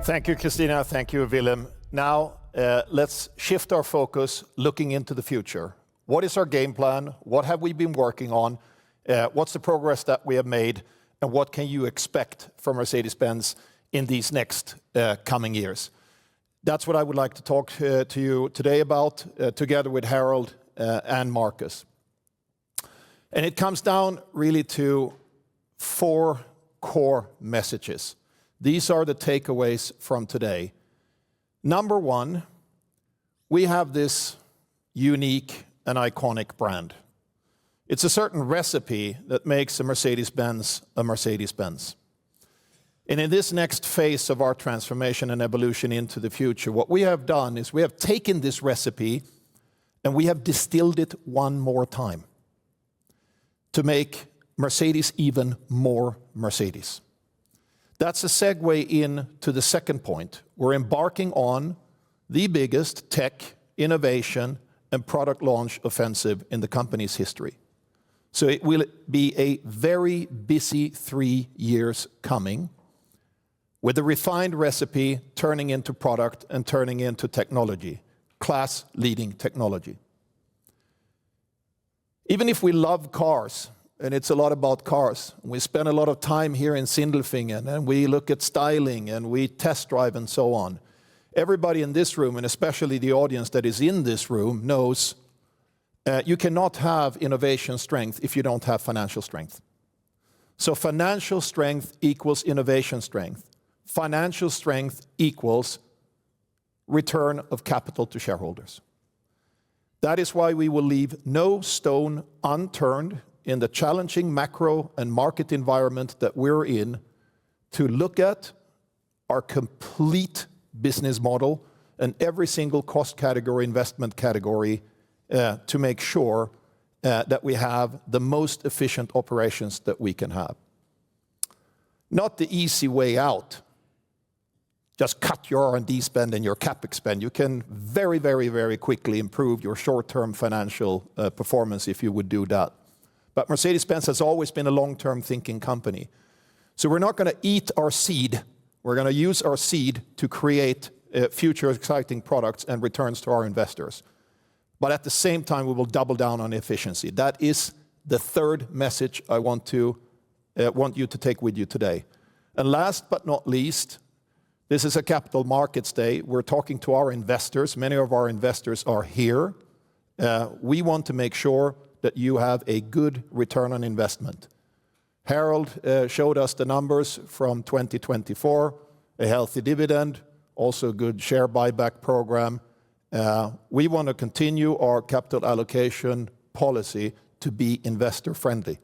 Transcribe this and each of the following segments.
Thank you, Christina. Thank you, Willem. Now, let's shift our focus looking into the future. What is our game plan? What have we been working on? What's the progress that we have made? And what can you expect from Mercedes-Benz in these next coming years? That's what I would like to talk to you today about, together with Harold and Marcus. And it comes down really to 4 core messages. These are the takeaways from today. Number 1, we have this unique and iconic brand. It's a certain recipe that makes a Mercedes-Benz a Mercedes-Benz. And in this next phase of our transformation and evolution into the future, what we have done is we have taken this recipe and we have distilled it one more time to make Mercedes even more Mercedes. That's a segue into the second point. We're embarking on the biggest tech, innovation, and product launch offensive in the company's history. So it will be a very busy 3 years coming, with a refined recipe turning into product and turning into technology, class-leading technology. Even if we love cars, and it's a lot about cars, we spend a lot of time here in Sindelfingen, and we look at styling, and we test drive, and so on. Everybody in this room, and especially the audience that is in this room, knows you cannot have innovation strength if you don't have financial strength. So financial strength equals innovation strength. Financial strength equals return of capital to shareholders. That is why we will leave no stone unturned in the challenging macro and market environment that we're in to look at our complete business model and every single cost category, investment category, to make sure that we have the most efficient operations that we can have. Not the easy way out. Just cut your R&D spend and your CapEx spend. You can very, very, very quickly improve your short-term financial performance if you would do that. But Mercedes-Benz has always been a long-term thinking company. So we're not going to eat our seed. We're going to use our seed to create future exciting products and returns to our investors. But at the same time, we will double down on efficiency. That is the third message I want you to take with you today. And last but not least, this is a Capital Markets Day. We're talking to our investors. Many of our investors are here. We want to make sure that you have a good return on investment. Harold showed us the numbers from 2024, a healthy dividend, also a good share buyback program. We want to continue our capital allocation policy to be investor friendly.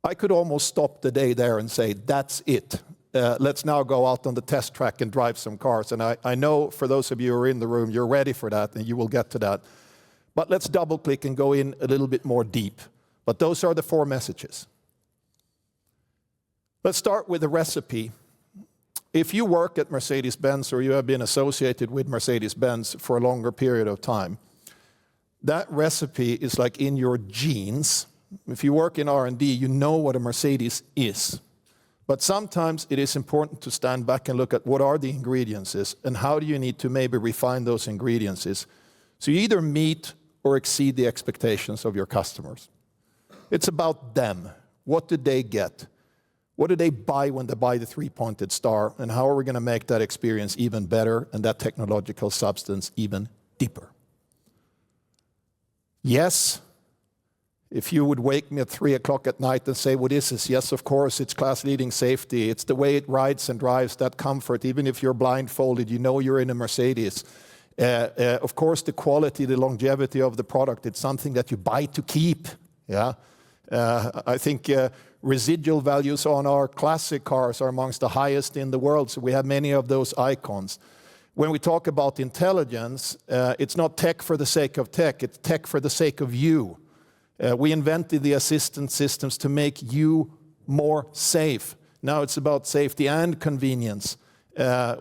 I could almost stop the day there and say, that's it. Let's now go out on the test track and drive some cars. And I know for those of you who are in the room, you're ready for that and you will get to that. But let's double click and go in a little bit more deep. But those are the 4 messages. Let's start with the recipe. If you work at Mercedes-Benz or you have been associated with Mercedes-Benz for a longer period of time, that recipe is like in your genes. If you work in R&D, you know what a Mercedes is. But sometimes it is important to stand back and look at what are the ingredients and how do you need to maybe refine those ingredients so you either meet or exceed the expectations of your customers. It's about them. What did they get? What do they buy when they buy the 3-pointed star? And how are we going to make that experience even better and that technological substance even deeper? Yes. If you would wake me at 3 o'clock at night and say, what is this? Yes, of course, it's class-leading safety. It's the way it rides and drives, that comfort. Even if you're blindfolded, you know you're in a Mercedes. Of course, the quality, the longevity of the product, it's something that you buy to keep. Yeah, I think residual values on our classic cars are amongst the highest in the world, so we have many of those icons. When we talk about intelligence, it's not tech for the sake of tech, it's tech for the sake of you. We invented the assistance systems to make you more safe. Now it's about safety and convenience.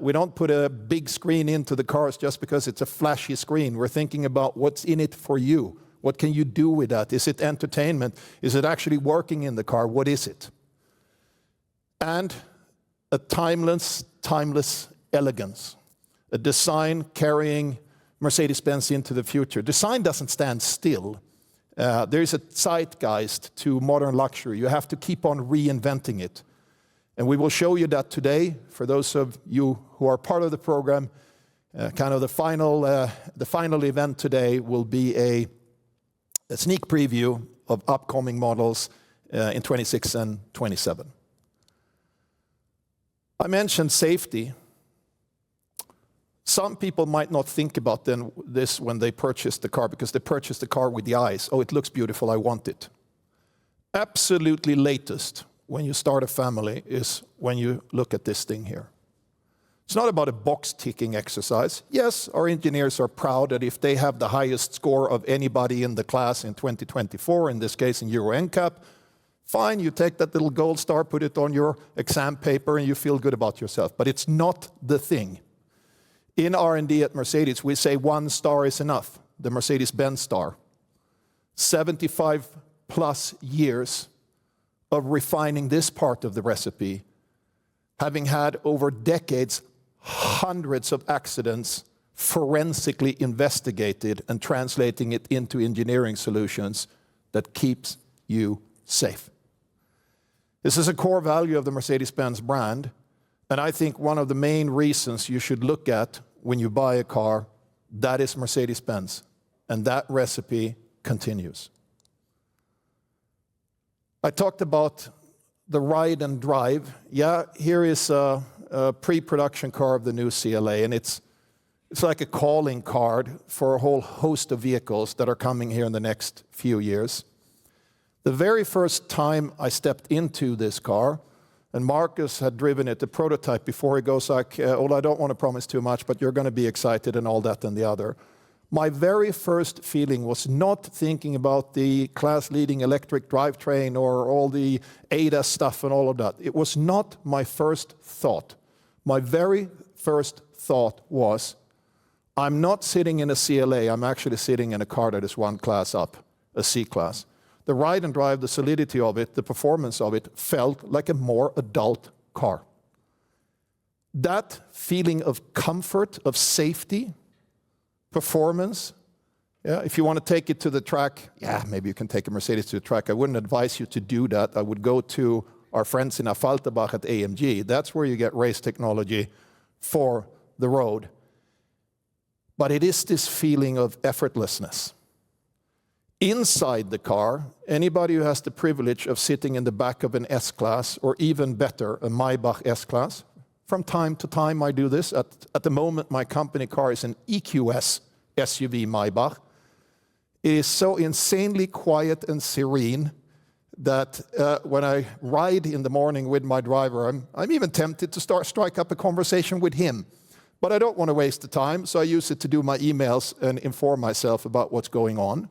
We don't put a big screen into the cars just because it's a flashy screen. We're thinking about what's in it for you. What can you do with that? Is it entertainment? Is it actually working in the car? What is it? And a timeless elegance, a design carrying Mercedes-Benz into the future. Design doesn't stand still. There is a zeitgeist to modern luxury. You have to keep on reinventing it. And we will show you that today. For those of you who are part of the program, kind of the final event today will be a sneak preview of upcoming models in 26 and 27. I mentioned safety. Some people might not think about this when they purchase the car, because they purchase the car with the eyes. Oh, it looks beautiful, I want it. Absolutely latest when you start a family is when you look at this thing here. It's not about a box-ticking exercise. Yes, our engineers are proud that if they have the highest score of anybody in the class in 2024, in this case in Euro NCAP, fine, you take that little gold star, put it on your exam paper, and you feel good about yourself. But it's not the thing. In R&D at Mercedes, we say 1 star is enough, the Mercedes-Benz star. 75 plus years of refining this part of the recipe, having had over decades hundreds of accidents forensically investigated and translating it into engineering solutions that keeps you safe. This is a core value of the Mercedes-Benz brand, and I think one of the main reasons you should look at when you buy a car, that is Mercedes-Benz, and that recipe continues. I talked about the ride and drive. Yeah, here is a pre-production car of the new CLA, and it's like a calling card for a whole host of vehicles that are coming here in the next few years. The very first time I stepped into this car, and Marcus had driven it, the prototype, before he goes like, "Ola, I don't want to promise too much, but you're going to be excited," and all that and the other. My very first feeling was not thinking about the class-leading electric drivetrain or all the ADAS stuff and all of that. It was not my first thought. My very first thought was, I'm not sitting in a CLA, I'm actually sitting in a car that is 1 class up, a C-class. The ride and drive, the solidity of it, the performance of it, felt like a more adult car. That feeling of comfort, of safety, performance, yeah, if you want to take it to the track, yeah, maybe you can take a Mercedes to the track. I wouldn't advise you to do that. I would go to our friends in Affalterbach at AMG. That's where you get race technology for the road. But it is this feeling of effortlessness. Inside the car, anybody who has the privilege of sitting in the back of an S-Class, or even better, a Maybach S-Class, from time to time I do this. At the moment, my company car is an EQS SUV Maybach. It is so insanely quiet and serene that when I ride in the morning with my driver, I'm even tempted to strike up a conversation with him. But I don't want to waste the time, so I use it to do my emails and inform myself about what's going on.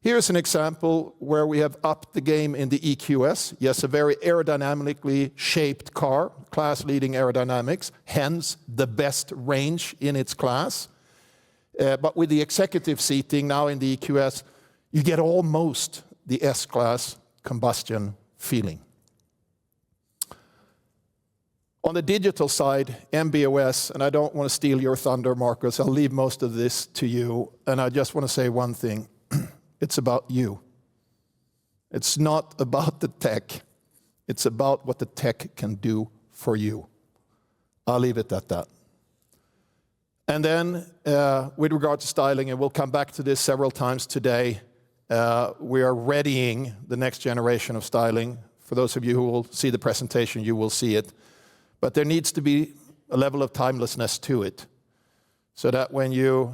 Here's an example where we have upped the game in the EQS. Yes, a very aerodynamically shaped car, class-leading aerodynamics, hence the best range in its class. But with the executive seating now in the EQS, you get almost the S-Class combustion feeling. On the digital side, MB.OS, and I don't want to steal your thunder, Marcus, I'll leave most of this to you, and I just want to say one thing. It's about you. It's not about the tech. It's about what the tech can do for you. I'll leave it at that. And then, with regard to styling, and we'll come back to this several times today, we are readying the next generation of styling. For those of you who will see the presentation, you will see it. But there needs to be a level of timelessness to it, so that when you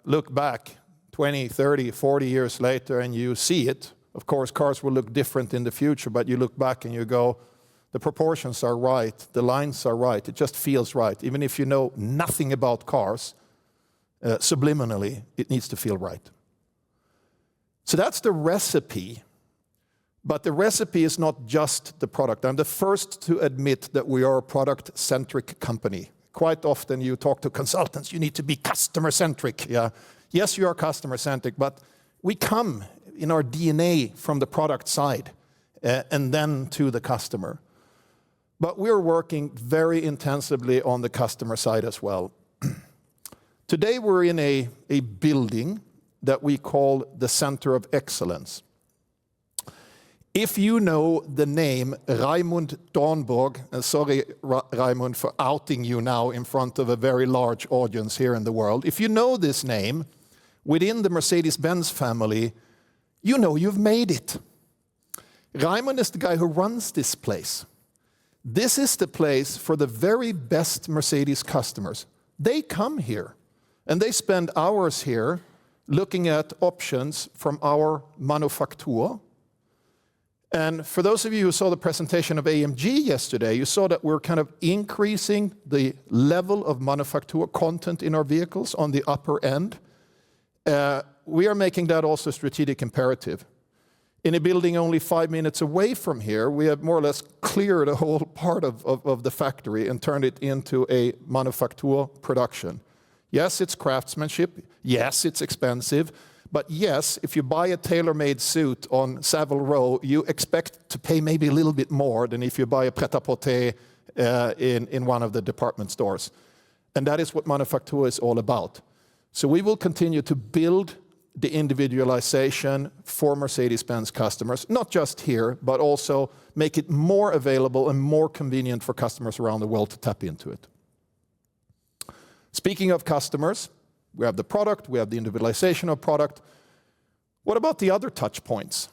look back 20, 30, 40 years later and you see it, of course cars will look different in the future, but you look back and you go, the proportions are right, the lines are right, it just feels right. Even if you know nothing about cars, subliminally, it needs to feel right. So that's the recipe. But the recipe is not just the product. I'm the first to admit that we are a product-centric company. Quite often you talk to consultants, you need to be customer-centric. Yeah. Yes, you are customer-centric, but we come in our DNA from the product side and then to the customer. But we're working very intensively on the customer side as well. Today we're in a building that we call the Center of Excellence. If you know the name Raimund Dornborg, and sorry Raimund for outing you now in front of a very large audience here in the world. If you know this name within the Mercedes-Benz family, you know you've made it. Raimund is the guy who runs this place. This is the place for the very best Mercedes customers. They come here and they spend hours here looking at options from our manufacture. And for those of you who saw the presentation of AMG yesterday, you saw that we're kind of increasing the level of manufacture content in our vehicles on the upper end. We are making that also a strategic imperative. In a building only 5 minutes away from here, we have more or less cleared a whole part of the factory and turned it into a manufacture production. Yes, it's craftsmanship. Yes, it's expensive. But yes, if you buy a tailor-made suit on Savile Row, you expect to pay maybe a little bit more than if you buy a pret-à-porter in one of the department stores. And that is what manufacture is all about. So we will continue to build the individualization for Mercedes-Benz customers, not just here, but also make it more available and more convenient for customers around the world to tap into it. Speaking of customers, we have the product, we have the individualization of product. What about the other touch points?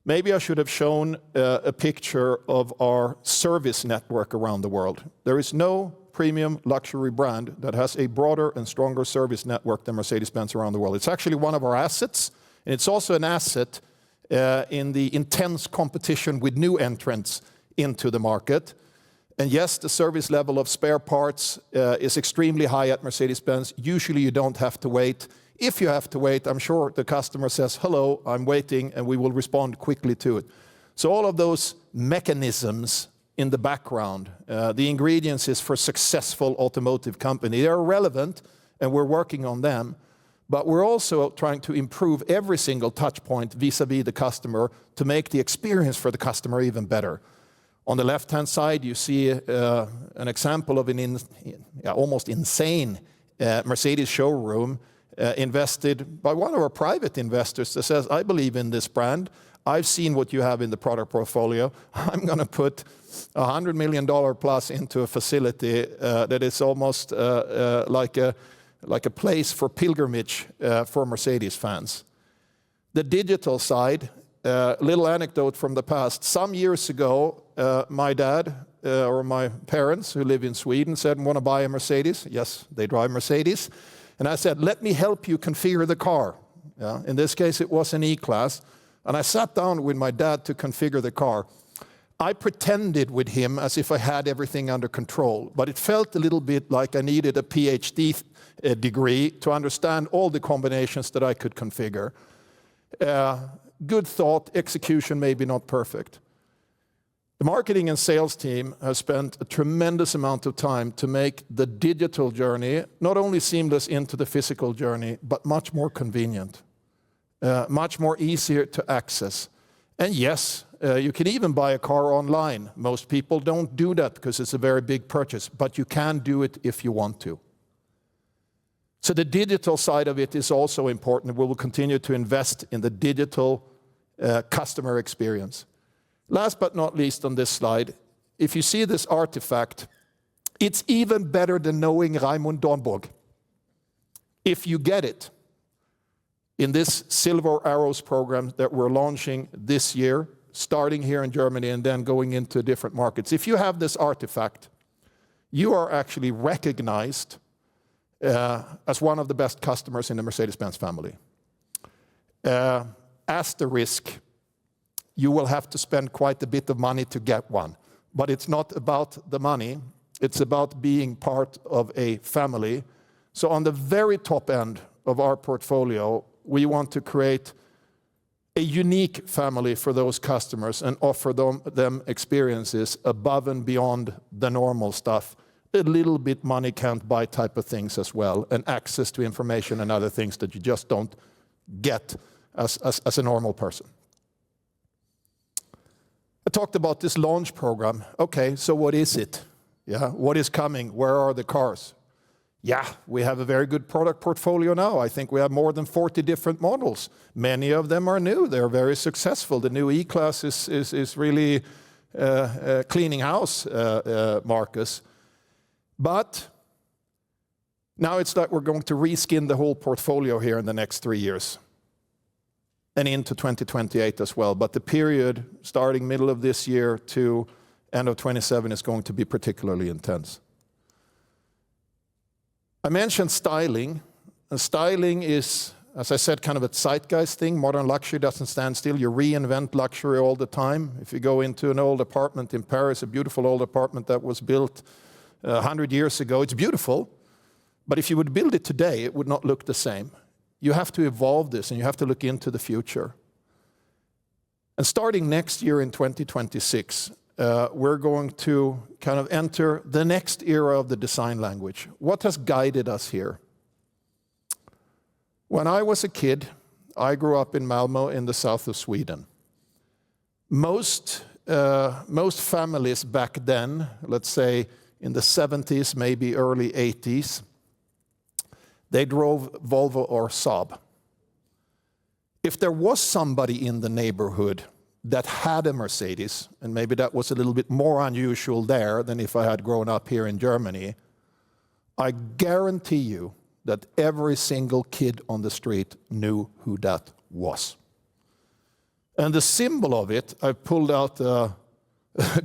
Maybe I should have shown a picture of our service network around the world. There is no premium luxury brand that has a broader and stronger service network than Mercedes-Benz around the world. It's actually one of our assets, and it's also an asset in the intense competition with new entrants into the market. And yes, the service level of spare parts is extremely high at Mercedes-Benz. Usually you don't have to wait. If you have to wait, I'm sure the customer says, hello, I'm waiting, and we will respond quickly to it. So all of those mechanisms in the background, the ingredients is for successful automotive company. They're relevant, and we're working on them. But we're also trying to improve every single touch point vis-a-vis the customer to make the experience for the customer even better. On the left-hand side, you see an example of an almost insane Mercedes showroom invested by one of our private investors that says, I believe in this brand. I've seen what you have in the product portfolio. I'm going to put $100 million plus into a facility that is almost like a place for pilgrimage for Mercedes fans. The digital side, little anecdote from the past. Some years ago, my dad or my parents who live in Sweden said, want to buy a Mercedes? Yes, they drive Mercedes. And I said, let me help you configure the car. In this case, it was an E-Class. And I sat down with my dad to configure the car. I pretended with him as if I had everything under control, but it felt a little bit like I needed a PhD degree to understand all the combinations that I could configure. Good thought, execution maybe not perfect. The marketing and sales team has spent a tremendous amount of time to make the digital journey not only seamless into the physical journey, but much more convenient, much more easier to access. And yes, you can even buy a car online. Most people don't do that because it's a very big purchase, but you can do it if you want to. So the digital side of it is also important. We will continue to invest in the digital customer experience. Last but not least on this slide, if you see this artifact, it's even better than knowing Raimund Dornborg. If you get it in this Silver Arrows program that we're launching this year, starting here in Germany and then going into different markets. If you have this artifact, you are actually recognized as one of the best customers in the Mercedes-Benz family. Asterisk, you will have to spend quite a bit of money to get one. But it's not about the money, it's about being part of a family. So on the very top end of our portfolio, we want to create a unique family for those customers and offer them experiences above and beyond the normal stuff. A little bit money can't buy type of things as well, and access to information and other things that you just don't get as a normal person. A talked about this launch program. Okay, so what is it? Yeah, what is coming? Where are the cars? Yeah, we have a very good product portfolio now. I think we have more than 40 different models. Many of them are new. They're very successful. The new E-Class is really cleaning house, Marcus. But now it's like we're going to reskin the whole portfolio here in the next 3 years and into 2028 as well. But the period starting middle of this year to end of 27 is going to be particularly intense. I mentioned styling. And styling is, as I said, kind of a zeitgeist thing. Modern luxury doesn't stand still. You reinvent luxury all the time. If you go into an old apartment in Paris, a beautiful old apartment that was built 100 years ago, it's beautiful. But if you would build it today, it would not look the same. You have to evolve this and you have to look into the future. And starting next year in 2026, we're going to kind of enter the next era of the design language. What has guided us here? When I was a kid, I grew up in Malmö in the south of Sweden. Most families back then, let's say in the 70s, maybe early 80s, they drove Volvo or Saab. If there was somebody in the neighborhood that had a Mercedes, and maybe that was a little bit more unusual there than if I had grown up here in Germany, I guarantee you that every single kid on the street knew who that was. And the symbol of it, I pulled out a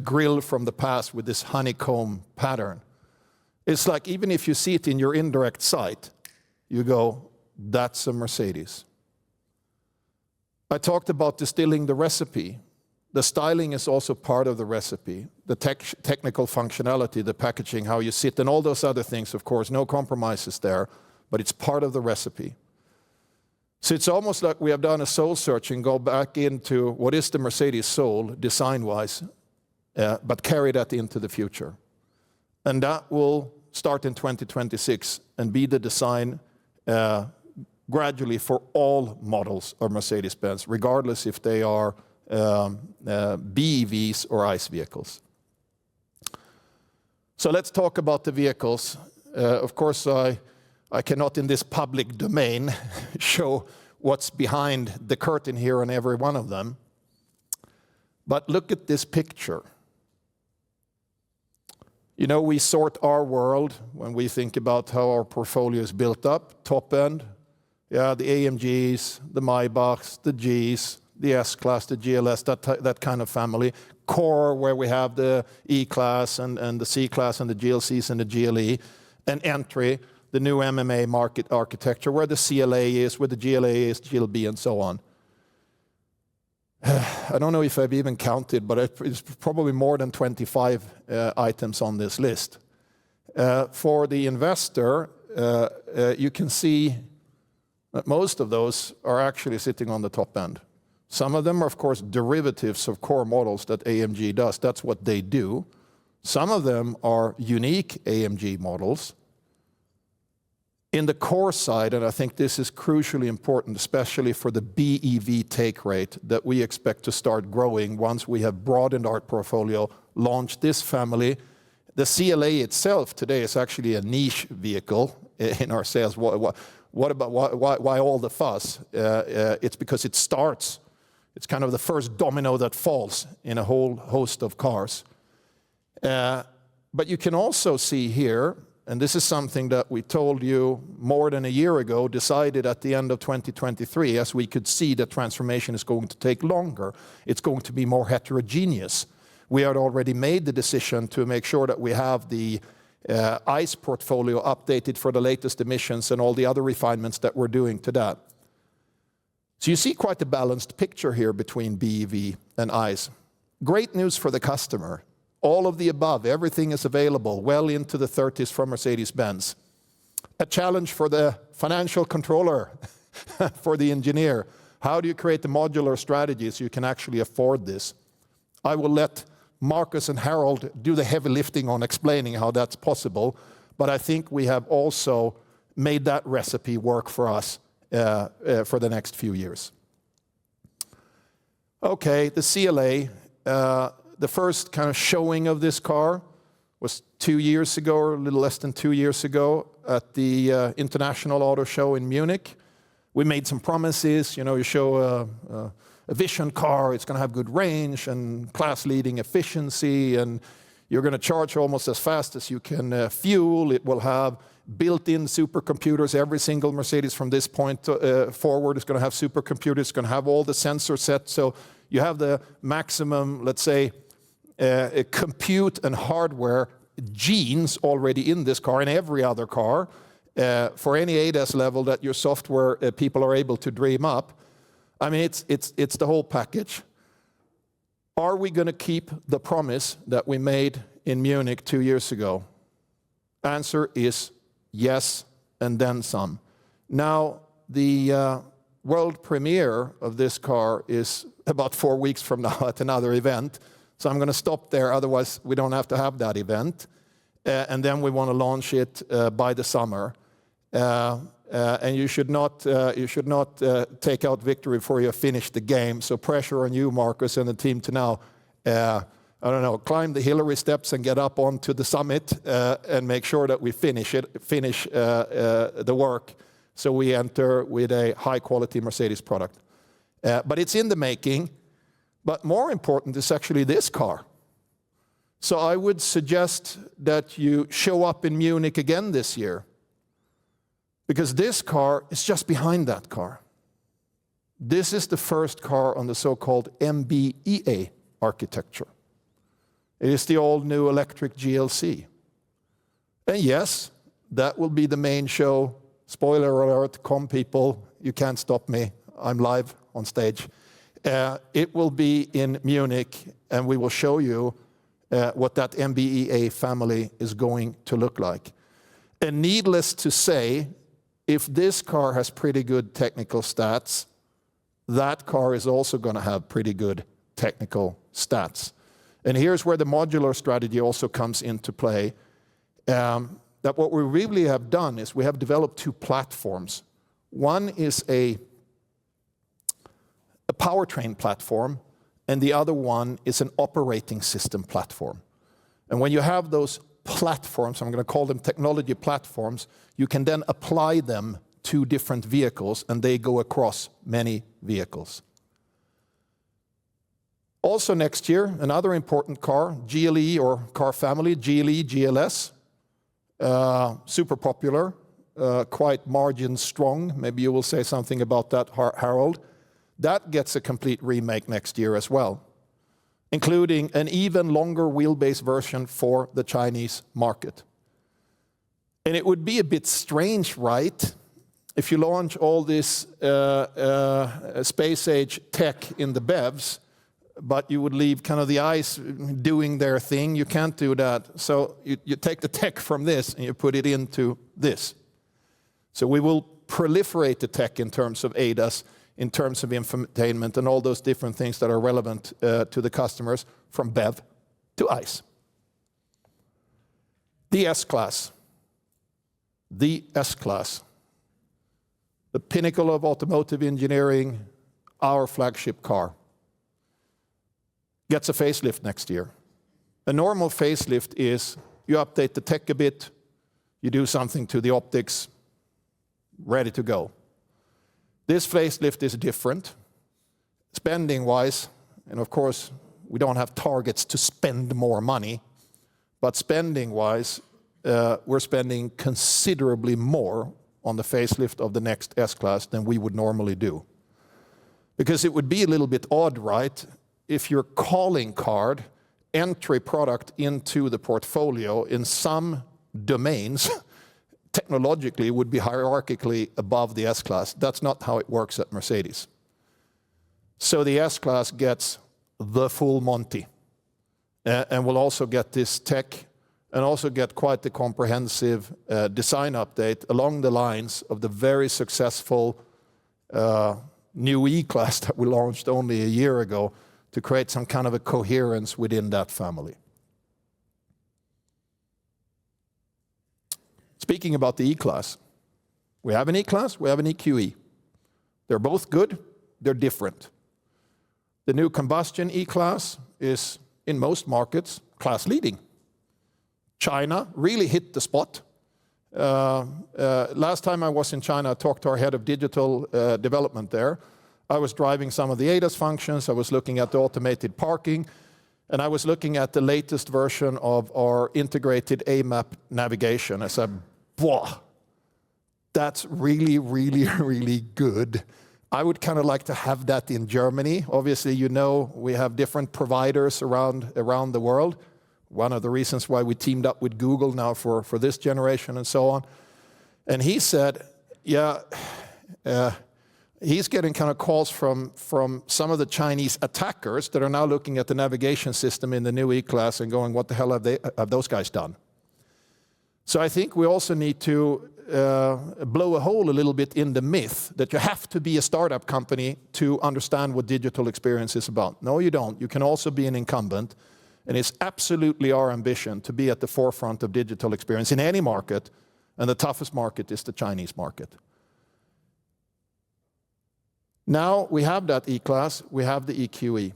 grill from the past with this honeycomb pattern. It's like even if you see it in your indirect sight, you go, that's a Mercedes. I talked about distilling the recipe. The styling is also part of the recipe. The technical functionality, the packaging, how you sit, and all those other things, of course, no compromises there, but it's part of the recipe. So it's almost like we have done a soul search and go back into what is the Mercedes soul, design-wise, but carry that into the future. And that will start in 2026 and be the design gradually for all models of Mercedes-Benz, regardless if they are BEVs or ICE vehicles. So let's talk about the vehicles. Of course, I cannot in this public domain show what's behind the curtain here on every one of them. But look at this picture. You know, we sort our world when we think about how our portfolio is built up. Top end, yeah, the AMGs, the Maybachs, the Gs, the S-Class, the GLS, that kind of family. Core, where we have the E-Class and the C-Class and the GLCs and the GLE. And entry, the new MMA market architecture, where the CLA is, where the GLA is, GLB, and so on. I don't know if I've even counted, but it's probably more than 25 items on this list. For the investor, you can see that most of those are actually sitting on the top end. Some of them are, of course, derivatives of core models that AMG does. That's what they do. Some of them are unique AMG models. In the core side, and I think this is crucially important, especially for the BEV take rate that we expect to start growing once we have broadened our portfolio, launched this family. The CLA itself today is actually a niche vehicle in our sales. What about why all the fuss? It's because it starts. It's kind of the first domino that falls in a whole host of cars. But you can also see here, and this is something that we told you more than a year ago, decided at the end of 2023, as we could see that transformation is going to take longer. It's going to be more heterogeneous. We had already made the decision to make sure that we have the ICE portfolio updated for the latest emissions and all the other refinements that we're doing to that. So you see quite a balanced picture here between BEV and ICE. Great news for the customer. All of the above, everything is available well into the 30s from Mercedes-Benz. A challenge for the financial controller, for the engineer. How do you create the modular strategy so you can actually afford this? I will let Marcus and Harold do the heavy lifting on explaining how that's possible, but I think we have also made that recipe work for us for the next few years. Okay, the CLA. the first kind of showing of this car was 2 years ago, or a little less than 2 years ago, at the International Auto Show in Munich. We made some promises. You know, you show a vision car, it's going to have good range and class-leading efficiency, and you're going to charge almost as fast as you can fuel. It will have built-in supercomputers. Every single Mercedes from this point forward is going to have supercomputers. It's going to have all the sensor sets. So you have the maximum, let's say, compute and hardware genes already in this car and every other car for any ADAS level that your software people are able to dream up. I mean, it's the whole package. Are we going to keep the promise that we made in Munich 2 years ago? Answer is yes, and then some. Now, the world premiere of this car is about 4 weeks from now at another event. So I'm going to stop there, otherwise we don't have to have that event. And then we want to launch it by the summer. And you should not take out victory before you have finished the game. So pressure on you, Marcus, and the team to now, I don't know, climb the Hillary steps and get up onto the summit and make sure that we finish the work, so we enter with a high-quality Mercedes product. But it's in the making. But more important is actually this car. So I would suggest that you show up in Munich again this year, because this car is just behind that car. This is the first car on the so-called MB.EA architecture. It is the all-new electric GLC. And yes, that will be the main show. Spoiler alert, come people, you can't stop me. I'm live on stage. It will be in Munich, and we will show you what that MB.EA family is going to look like. And needless to say, if this car has pretty good technical stats, that car is also going to have pretty good technical stats. And here's where the modular strategy also comes into play. That what we really have done is we have developed 2 platforms. One is a powertrain platform, and the other one is an operating system platform. And when you have those platforms, I'm going to call them technology platforms, you can then apply them to different vehicles, and they go across many vehicles. Also next year, another important car, GLE or car family, GLE, GLS, super popular, quite margin strong. Maybe you will say something about that, Harold. That gets a complete remake next year as well, including an even longer wheelbase version for the Chinese market. And it would be a bit strange, right, if you launch all this space-age tech in the BEVs, but you would leave kind of the ICE doing their thing. You can't do that. So you take the tech from this and you put it into this. So we will proliferate the tech in terms of ADAS, in terms of infotainment and all those different things that are relevant to the customers, from BEV to ICE. The S-Class. The S-Class. The pinnacle of automotive engineering, our flagship car, gets a facelift next year. A normal facelift is you update the tech a bit, you do something to the optics, ready to go. This facelift is different, spending-wise, and of course, we don't have targets to spend more money, but spending-wise, we're spending considerably more on the facelift of the next S-Class than we would normally do. Because it would be a little bit odd, right, if your calling card entry product into the portfolio in some domains technologically would be hierarchically above the S-Class. That's not how it works at Mercedes. So the S-Class gets the full Monty, and will also get this tech, and also get quite the comprehensive design update along the lines of the very successful new E-Class that we launched only a year ago, to create some kind of a coherence within that family. Speaking about the E-Class, we have an E-Class, we have an EQE. They're both good, they're different. The new combustion E-Class is, in most markets, class leading. China really hit the spot. Last time I was in China, I talked to our head of digital development there. I was driving some of the ADAS functions, I was looking at the automated parking, and I was looking at the latest version of our integrated AMAP navigation. I said, "Wow, that's really, really, really good. I would kind of like to have that in Germany." Obviously, you know, we have different providers around the world. One of the reasons why we teamed up with Google now for this generation and so on. And he said, yeah, he's getting kind of calls from some of the Chinese attackers that are now looking at the navigation system in the new E-Class and going, what the hell have those guys done? So I think we also need to blow a hole a little bit in the myth that you have to be a startup company to understand what digital experience is about. No, you don't. You can also be an incumbent. And it's absolutely our ambition to be at the forefront of digital experience in any market. And the toughest market is the Chinese market. Now we have that E-Class, we have the EQE.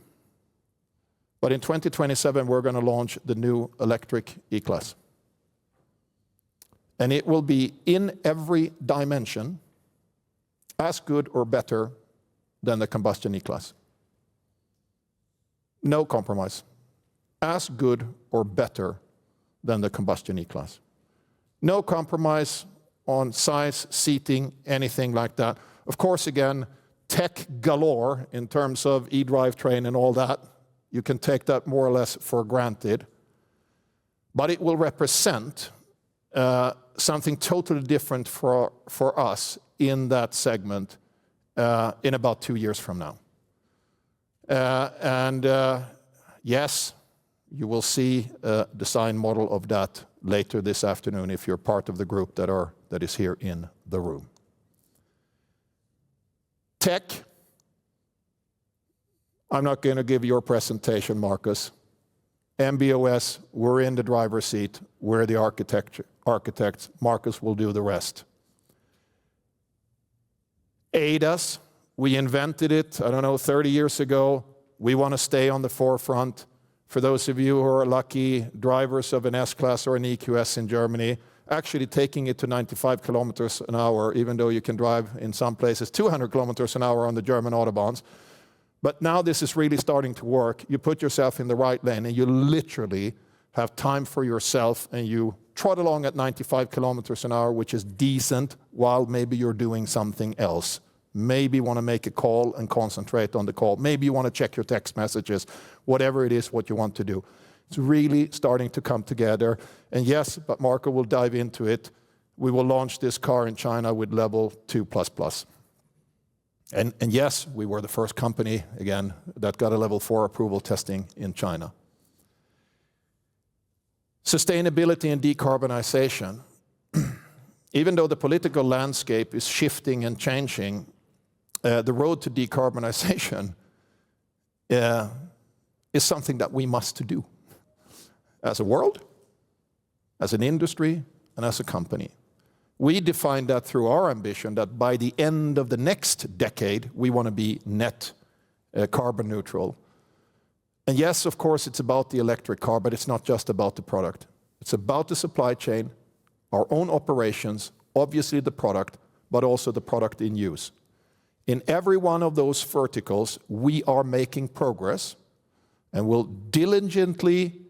But in 2027, we're going to launch the new electric E-Class. And it will be in every dimension as good or better than the combustion E-Class. No compromise. As good or better than the combustion E-Class. No compromise on size, seating, anything like that. Of course, again, tech galore in terms of e-drivetrain and all that. You can take that more or less for granted. But it will represent something totally different for us in that segment in about 2 years from now. Yes, you will see a design model of that later this afternoon if you're part of the group that is here in the room. Tech. I'm not going to give your presentation, Marcus. MB.OS, we're in the driver's seat. We're the architects. Marcus will do the rest. ADAS, we invented it, 30 years ago. We want to stay on the forefront. For those of you who are lucky drivers of an S-Class or an EQS in Germany, actually taking it to 95 kilometers an hour, even though you can drive in some places 200 kilometers an hour on the German autobahns. But now this is really starting to work. You put yourself in the right lane and you literally have time for yourself and you trot along at 95 kilometers an hour, which is decent, while maybe you're doing something else. Maybe you want to make a call and concentrate on the call. Maybe you want to check your text messages, whatever it is what you want to do. It's really starting to come together. And yes, but Marco will dive into it. We will launch this car in China with level 2++. And yes, we were the first company, again, that got a level 4 approval testing in China. Sustainability and decarbonization. Even though the political landscape is shifting and changing, the road to decarbonization is something that we must do as a world, as an industry, and as a company. We define that through our ambition that by the end of the next decade, we want to be net carbon neutral. And yes, of course, it's about the electric car, but it's not just about the product. It's about the supply chain, our own operations, obviously the product, but also the product in use. In every one of those verticals, we are making progress and will diligently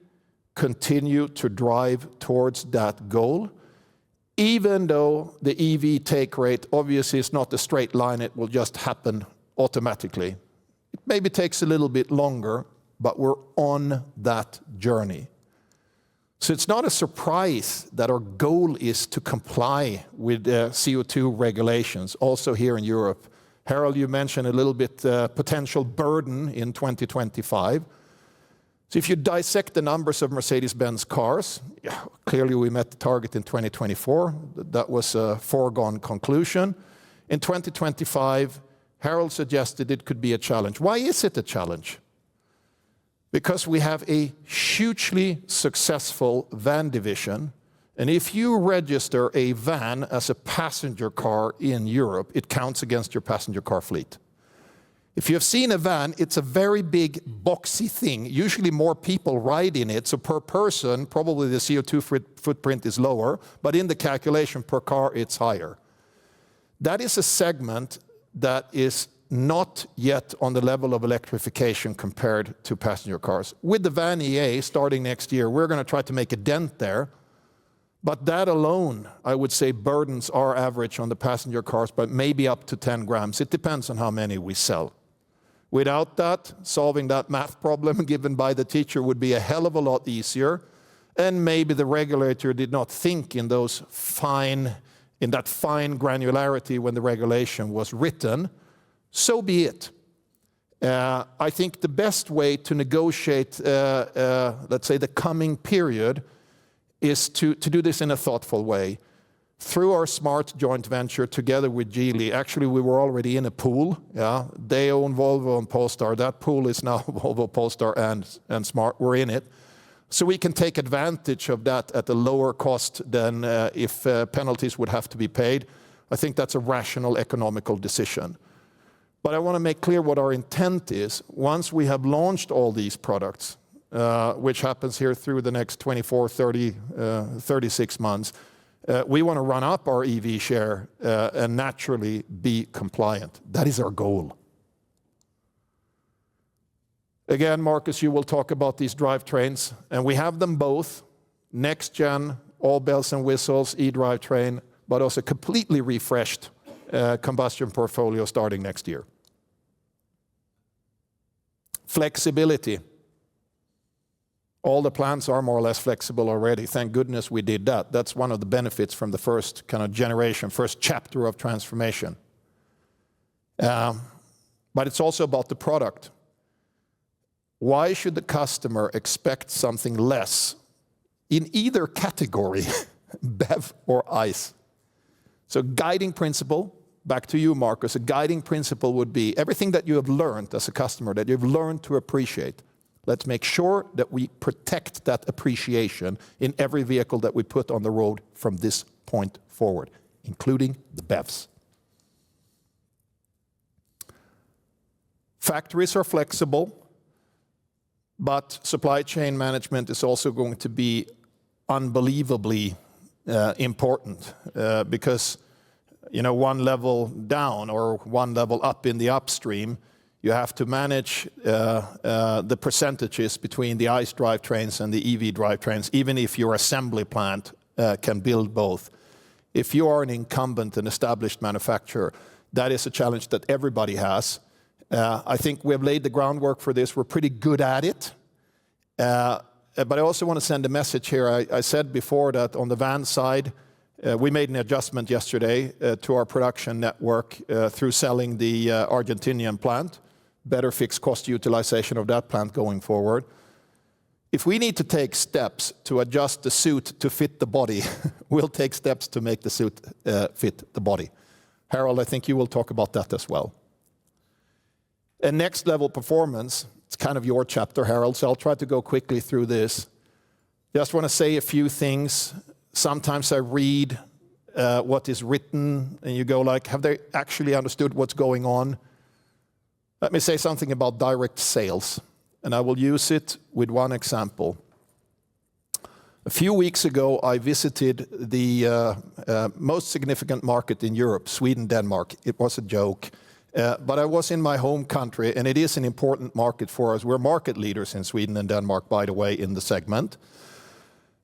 continue to drive towards that goal, even though the EV take rate obviously is not a straight line, it will just happen automatically. It maybe takes a little bit longer, but we're on that journey. So it's not a surprise that our goal is to comply with CO2 regulations, also here in Europe. Harold, you mentioned a little bit potential burden in 2025. So if you dissect the numbers of Mercedes-Benz cars, clearly we met the target in 2024. That was a foregone conclusion. In 2025, Harold suggested it could be a challenge. Why is it a challenge? Because we have a hugely successful van division, and if you register a van as a passenger car in Europe, it counts against your passenger car fleet. If you have seen a van, it's a very big boxy thing. Usually more people ride in it, so per person, probably the CO2 footprint is lower, but in the calculation per car, it's higher. That is a segment that is not yet on the level of electrification compared to passenger cars. With the Van EA starting next year, we're going to try to make a dent there, but that alone, I would say, burdens our average on the passenger cars by maybe up to 10 grams. It depends on how many we sell. Without that, solving that math problem given by the teacher would be a hell of a lot easier, and maybe the regulator did not think in that fine granularity when the regulation was written. So be it. I think the best way to negotiate, let's say, the coming period is to do this in a thoughtful way. Through our Smart joint venture together with Geely, actually we were already in a pool. Yeah, they own Volvo and Polestar. That pool is now Volvo, Polestar and Smart. We're in it. So we can take advantage of that at a lower cost than if penalties would have to be paid. I think that's a rational economical decision. But I want to make clear what our intent is. Once we have launched all these products, which happens here through the next 24, 30, 36 months, we want to run up our EV share and naturally be compliant. That is our goal. Again, Marcus, you will talk about these drivetrains, and we have them both, next gen, all bells and whistles, e-drivetrain, but also completely refreshed combustion portfolio starting next year. Flexibility. All the plants are more or less flexible already. Thank goodness we did that. That's one of the benefits from the first kind of generation, first chapter of transformation. But it's also about the product. Why should the customer expect something less in either category, BEV or ICE? So guiding principle, back to you, Marcus, a guiding principle would be everything that you have learned as a customer, that you've learned to appreciate. Let's make sure that we protect that appreciation in every vehicle that we put on the road from this point forward, including the BEVs. Factories are flexible, but supply chain management is also going to be unbelievably important because, you know, one level down or one level up in the upstream, you have to manage the percentages between the ICE drivetrains and the EV drivetrains, even if your assembly plant can build both. If you are an incumbent and established manufacturer, that is a challenge that everybody has. I think we have laid the groundwork for this. We're pretty good at it. But I also want to send a message here. I said before that on the van side, we made an adjustment yesterday to our production network through selling the Argentinian plant. Better fixed cost utilization of that plant going forward. If we need to take steps to adjust the suit to fit the body, we'll take steps to make the suit fit the body. Harold, I think you will talk about that as well. And next level performance, it's kind of your chapter, Harold, so I'll try to go quickly through this. Just want to say a few things. Sometimes I read what is written and you go like, have they actually understood what's going on? Let me say something about direct sales, and I will use it with one example. A few weeks ago, I visited the most significant market in Europe, Sweden, Denmark. It was a joke, but I was in my home country, and it is an important market for us. We're market leaders in Sweden and Denmark, by the way, in the segment.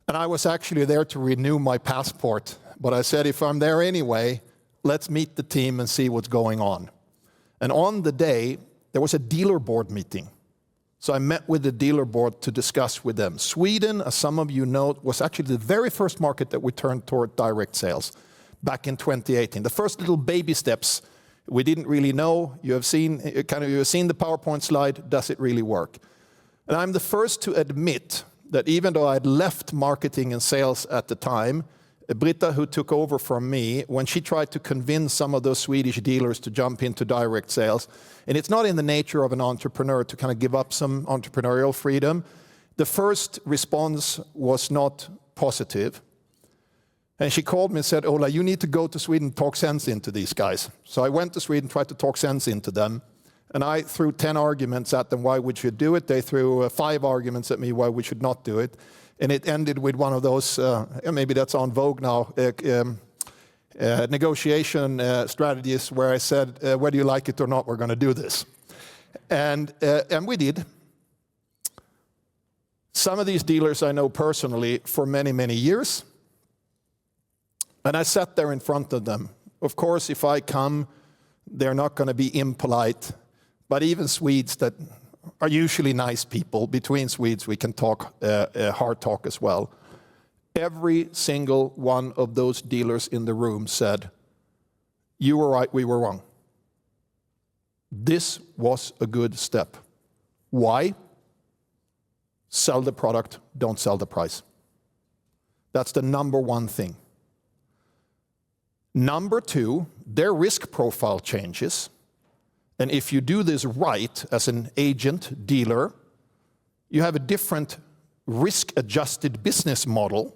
And I was actually there to renew my passport, but I said, if I'm there anyway, let's meet the team and see what's going on. And on the day, there was a dealer board meeting. So I met with the dealer board to discuss with them. Sweden, as some of you know, was actually the very first market that we turned toward direct sales back in 2018. The first little baby steps, we didn't really know. You have seen the PowerPoint slide. Does it really work? And I'm the first to admit that even though I had left marketing and sales at the time, Britta, who took over from me, when she tried to convince some of those Swedish dealers to jump into direct sales, and it's not in the nature of an entrepreneur to kind of give up some entrepreneurial freedom, the first response was not positive. And she called me and said, Ola, you need to go to Sweden and talk sense into these guys. So I went to Sweden, tried to talk sense into them, And I threw 10 arguments at them why we should do it. They threw 5 arguments at me why we should not do it. And it ended with one of those, maybe that's on vogue now, negotiation strategies where I said, whether you like it or not, we're going to do this. And we did. Some of these dealers I know personally for many, many years. And I sat there in front of them. Of course, if I come, they're not going to be impolite. But even Swedes that are usually nice people, between Swedes we can talk hard talk as well. Every single one of those dealers in the room said, you were right, we were wrong. This was a good step. Why? Sell the product, don't sell the price. That's the number one thing. Number 2, their risk profile changes. And if you do this right as an agent, dealer, you have a different risk-adjusted business model.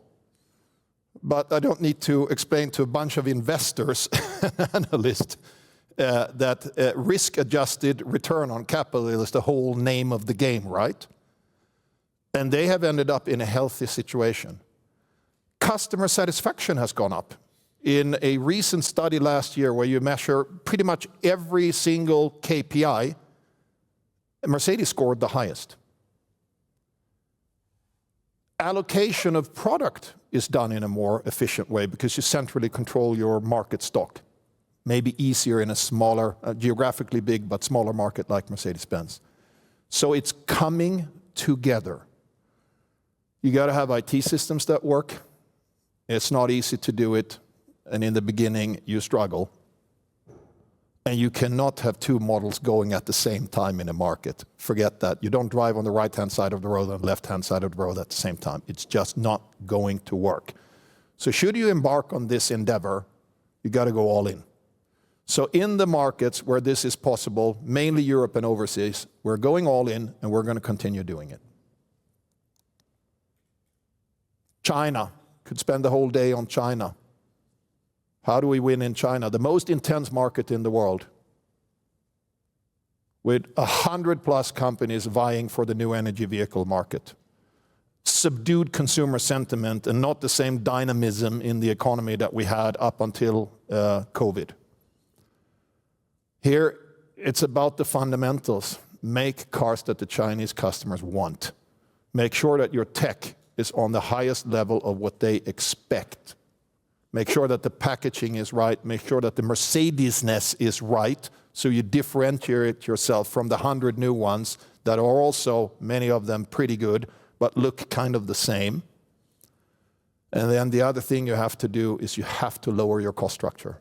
But I don't need to explain to a bunch of investors, analysts, that risk-adjusted return on capital is the whole name of the game, right? And they have ended up in a healthy situation. Customer satisfaction has gone up. In a recent study last year where you measure pretty much every single KPI, Mercedes scored the highest. Allocation of product is done in a more efficient way because you centrally control your market stock. Maybe easier in a smaller, geographically big but smaller market like Mercedes-Benz. So it's coming together. You got to have IT systems that work. It's not easy to do it. And in the beginning, you struggle. And you cannot have 2 models going at the same time in a market. Forget that. You don't drive on the right-hand side of the road and the left-hand side of the road at the same time. It's just not going to work. So should you embark on this endeavor, you got to go all in. So in the markets where this is possible, mainly Europe and overseas, we're going all in and we're going to continue doing it. China. Could spend the whole day on China. How do we win in China? The most intense market in the world, with 100+ companies vying for the new energy vehicle market. Subdued consumer sentiment and not the same dynamism in the economy that we had up until COVID. Here, it's about the fundamentals. Make cars that the Chinese customers want. Make sure that your tech is on the highest level of what they expect. Make sure that the packaging is right. Make sure that the Mercedes-ness is right, so you differentiate yourself from the 100 new ones that are also, many of them, pretty good, but look kind of the same. And then the other thing you have to do is you have to lower your cost structure.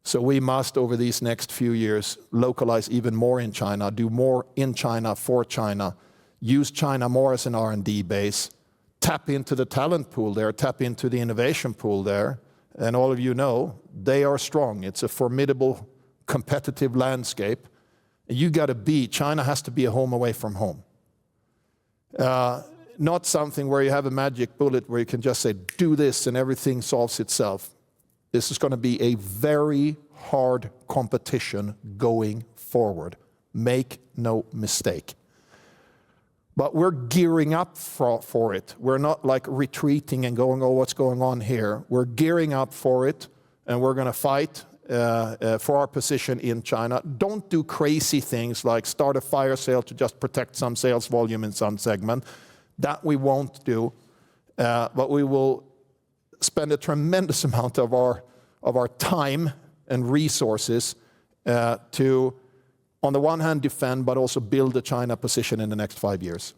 So we must, over these next few years, localize even more in China, do more in China for China, use China more as an R&D base, tap into the talent pool there, tap into the innovation pool there. And all of you know, they are strong. It's a formidable competitive landscape. You got to be, China has to be a home away from home. Not something where you have a magic bullet where you can just say, do this and everything solves itself. This is going to be a very hard competition going forward. Make no mistake. But we're gearing up for it. We're not like retreating and going, oh, what's going on here? We're gearing up for it, and we're going to fight for our position in China. Don't do crazy things like start a fire sale to just protect some sales volume in some segment. That we won't do. But we will spend a tremendous amount of our time and resources to, on the one hand, defend, but also build the China position in the next 5 years.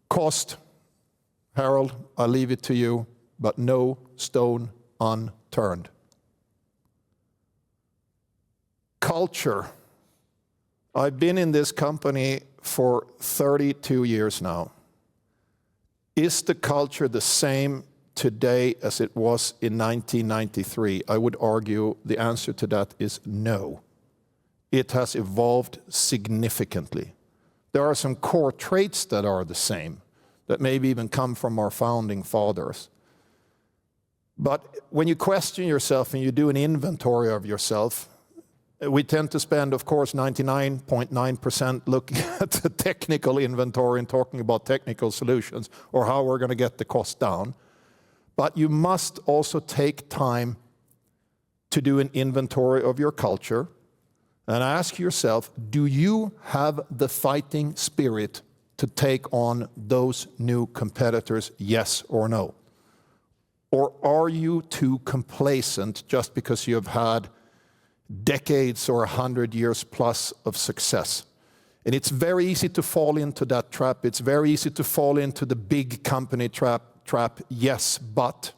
Cost, Harold, I'll leave it to you, but no stone unturned. Culture. I've been in this company for 32 years now. Is the culture the same today as it was in 1993? I would argue the answer to that is no. It has evolved significantly. There are some core traits that are the same, that maybe even come from our founding fathers. But when you question yourself and you do an inventory of yourself, We tend to spend, of course, 99.9% looking at the technical inventory and talking about technical solutions or how we're going to get the cost down. But you must also take time to do an inventory of your culture and ask yourself, do you have the fighting spirit to take on those new competitors, yes or no? Or are you too complacent just because you have had decades or 100 years plus of success? And it's very easy to fall into that trap. It's very easy to fall into the big company trap, yes, but.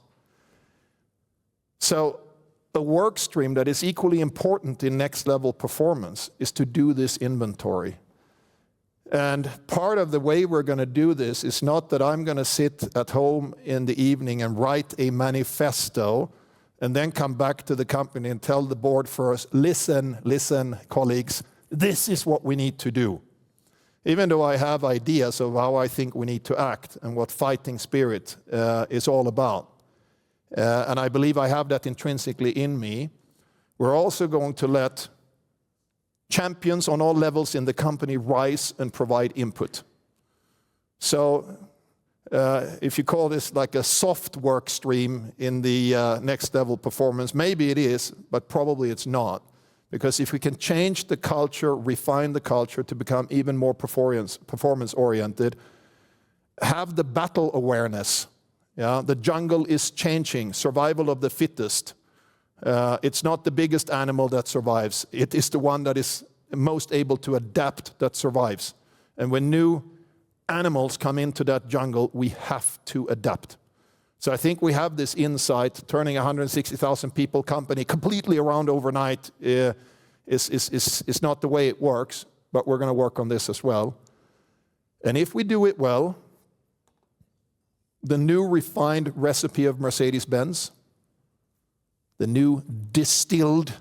So a work stream that is equally important in next level performance is to do this inventory. And part of the way we're going to do this is not that I'm going to sit at home in the evening and write a manifesto and then come back to the company and tell the board first, listen, colleagues, this is what we need to do. Even though I have ideas of how I think we need to act and what fighting spirit is all about. And I believe I have that intrinsically in me. We're also going to let champions on all levels in the company rise and provide input. So if you call this like a soft work stream in the next level performance, maybe it is, but probably it's not. Because if we can change the culture, refine the culture to become even more performance-oriented, have the battle awareness. Yeah? The jungle is changing, survival of the fittest. It's not the biggest animal that survives. It is the one that is most able to adapt that survives. And when new animals come into that jungle, we have to adapt. So I think we have this insight. Turning a 160,000 people company completely around overnight is not the way it works, but we're going to work on this as well. And if we do it well, the new refined recipe of Mercedes-Benz, the new distilled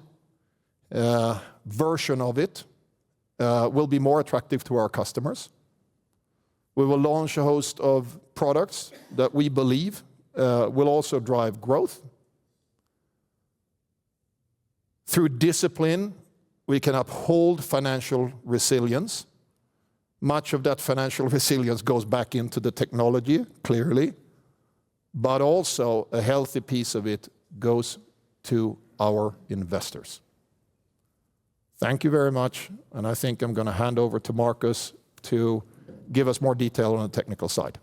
version of it will be more attractive to our customers. We will launch a host of products that we believe will also drive growth. Through discipline, we can uphold financial resilience. Much of that financial resilience goes back into the technology, clearly, but also a healthy piece of it goes to our investors. Thank you very much, and I think I'm going to hand over to Marcus to give us more detail on the technical side.